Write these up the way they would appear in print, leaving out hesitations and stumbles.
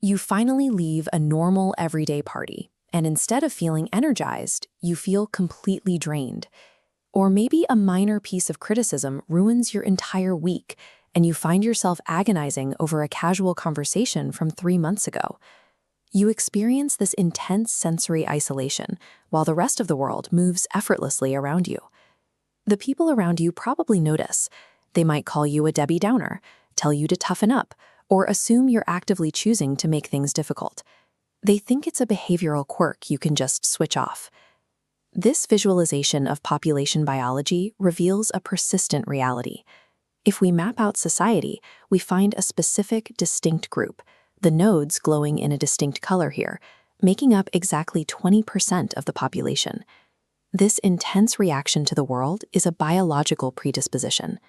You finally leave a normal everyday party, and instead of feeling energized, you feel completely drained. Or maybe a minor piece of criticism ruins your entire week, and you find yourself agonizing over a casual conversation from 3 months ago. You experience this intense sensory isolation, while the rest of the world moves effortlessly around you. The people around you probably notice. They might call you a Debbie Downer, tell you to toughen up, or assume you're actively choosing to make things difficult. They think it's a behavioral quirk you can just switch off. This visualization of population biology reveals a persistent reality. If we map out society, we find a specific, distinct group, the nodes glowing in a distinct color here, making up exactly 20% of the population. This intense reaction to the world is a biological predisposition.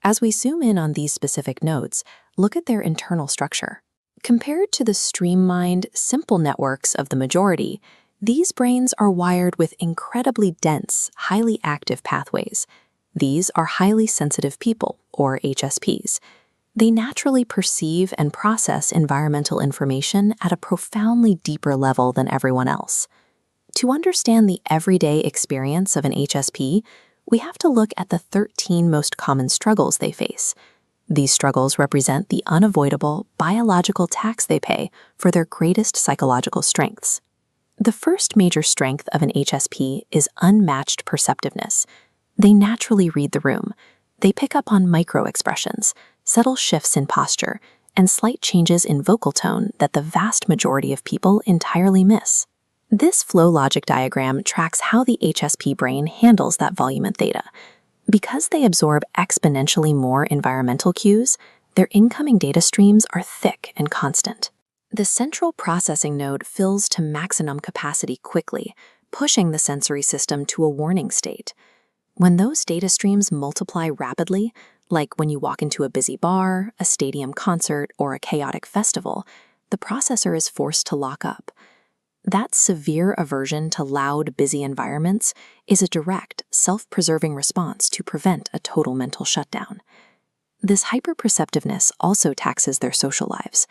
As we zoom in on these specific nodes, look at their internal structure. Compared to the streamlined, simple networks of the majority, these brains are wired with incredibly dense, highly active pathways. These are highly sensitive people, or HSPs. They naturally perceive and process environmental information at a profoundly deeper level than everyone else. To understand the everyday experience of an HSP, we have to look at the 13 most common struggles they face. These struggles represent the unavoidable biological tax they pay for their greatest psychological strengths. The first major strength of an HSP is unmatched perceptiveness. They naturally read the room. They pick up on micro-expressions, subtle shifts in posture, and slight changes in vocal tone that the vast majority of people entirely miss. This flow logic diagram tracks how the HSP brain handles that volume and theta. Because they absorb exponentially more environmental cues, their incoming data streams are thick and constant. The central processing node fills to maximum capacity quickly, pushing the sensory system to a warning state. When those data streams multiply rapidly, like when you walk into a busy bar, a stadium concert, or a chaotic festival, the processor is forced to lock up. That severe aversion to loud, busy environments is a direct, self-preserving response to prevent a total mental shutdown. This hyper-perceptiveness also taxes their social lives.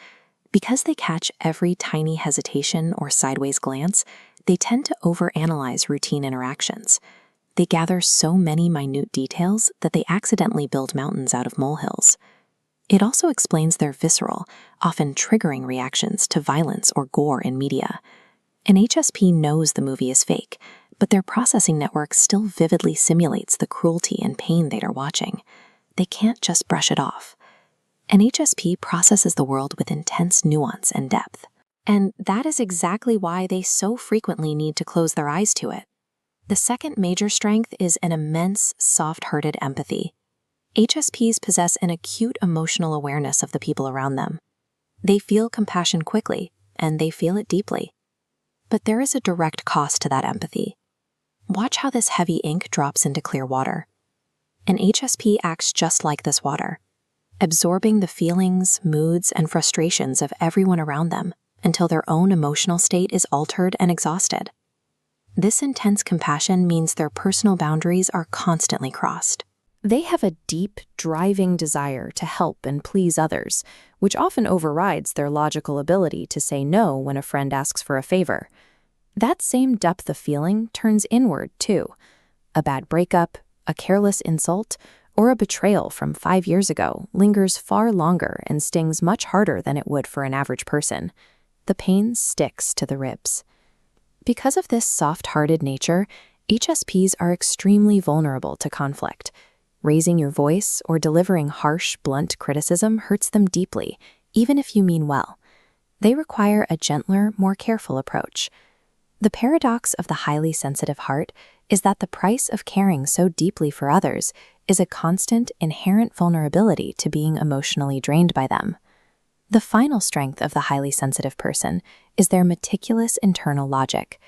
Because they catch every tiny hesitation or sideways glance, they tend to overanalyze routine interactions. They gather so many minute details that they accidentally build mountains out of molehills. It also explains their visceral, often triggering reactions to violence or gore in media. An HSP knows the movie is fake, but their processing network still vividly simulates the cruelty and pain they are watching. They can't just brush it off. An HSP processes the world with intense nuance and depth. And that is exactly why they so frequently need to close their eyes to it. The second major strength is an immense, soft-hearted empathy. HSPs possess an acute emotional awareness of the people around them. They feel compassion quickly, and they feel it deeply. But there is a direct cost to that empathy. Watch how this heavy ink drops into clear water. An HSP acts just like this water, absorbing the feelings, moods, and frustrations of everyone around them until their own emotional state is altered and exhausted. This intense compassion means their personal boundaries are constantly crossed. They have a deep, driving desire to help and please others, which often overrides their logical ability to say no when a friend asks for a favor. That same depth of feeling turns inward, too. A bad breakup, a careless insult, or a betrayal from 5 years ago lingers far longer and stings much harder than it would for an average person. The pain sticks to the ribs. Because of this soft-hearted nature, HSPs are extremely vulnerable to conflict. Raising your voice or delivering harsh, blunt criticism hurts them deeply, even if you mean well. They require a gentler, more careful approach. The paradox of the highly sensitive heart is that the price of caring so deeply for others is a constant, inherent vulnerability to being emotionally drained by them. The final strength of the highly sensitive person is their meticulous internal logic.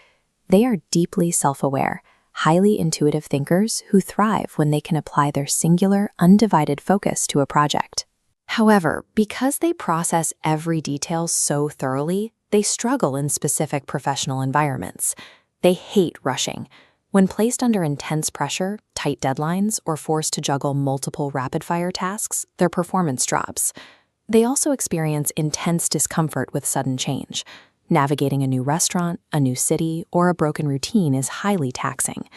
They are deeply self-aware, highly intuitive thinkers who thrive when they can apply their singular, undivided focus to a project. However, because they process every detail so thoroughly, they struggle in specific professional environments. They hate rushing. When placed under intense pressure, tight deadlines, or forced to juggle multiple rapid-fire tasks, their performance drops. They also experience intense discomfort with sudden change. Navigating a new restaurant, a new city, or a broken routine is highly taxing.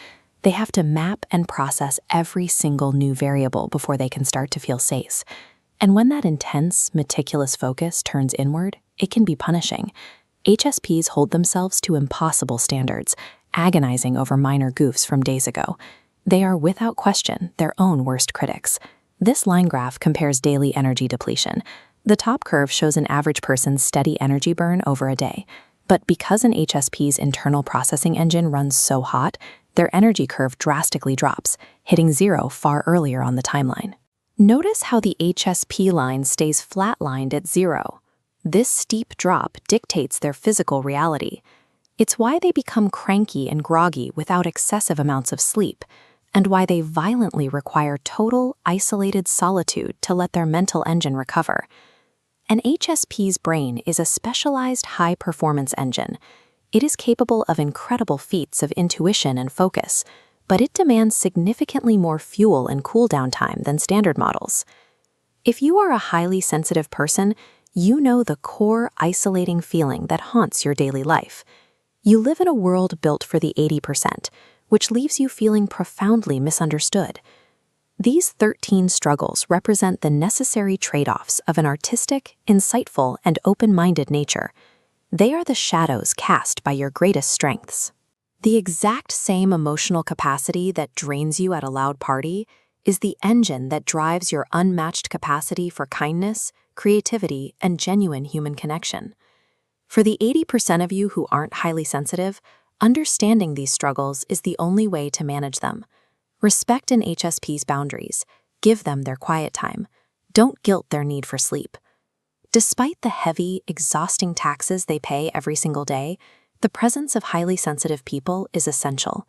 They have to map and process every single new variable before they can start to feel safe. And when that intense, meticulous focus turns inward, it can be punishing. HSPs hold themselves to impossible standards, agonizing over minor goofs from days ago. They are, without question, their own worst critics. This line graph compares daily energy depletion. The top curve shows an average person's steady energy burn over a day. But because an HSP's internal processing engine runs so hot, their energy curve drastically drops, hitting zero far earlier on the timeline. Notice how the HSP line stays flatlined at zero. This steep drop dictates their physical reality. It's why they become cranky and groggy without excessive amounts of sleep, and why they violently require total, isolated solitude to let their mental engine recover. An HSP's brain is a specialized high-performance engine. It is capable of incredible feats of intuition and focus, but it demands significantly more fuel and cooldown time than standard models. If you are a highly sensitive person, you know the core, isolating feeling that haunts your daily life. You live in a world built for the 80%, which leaves you feeling profoundly misunderstood. These 13 struggles represent the necessary trade-offs of an artistic, insightful, and open-minded nature. They are the shadows cast by your greatest strengths. The exact same emotional capacity that drains you at a loud party is the engine that drives your unmatched capacity for kindness, creativity, and genuine human connection. For the 80% of you who aren't highly sensitive, understanding these struggles is the only way to manage them. Respect an HSP's boundaries. Give them their quiet time. Don't guilt their need for sleep. Despite the heavy, exhausting taxes they pay every single day, the presence of highly sensitive people is essential.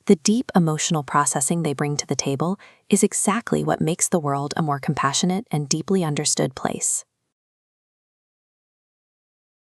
The deep emotional processing they bring to the table is exactly what makes the world a more compassionate and deeply understood place.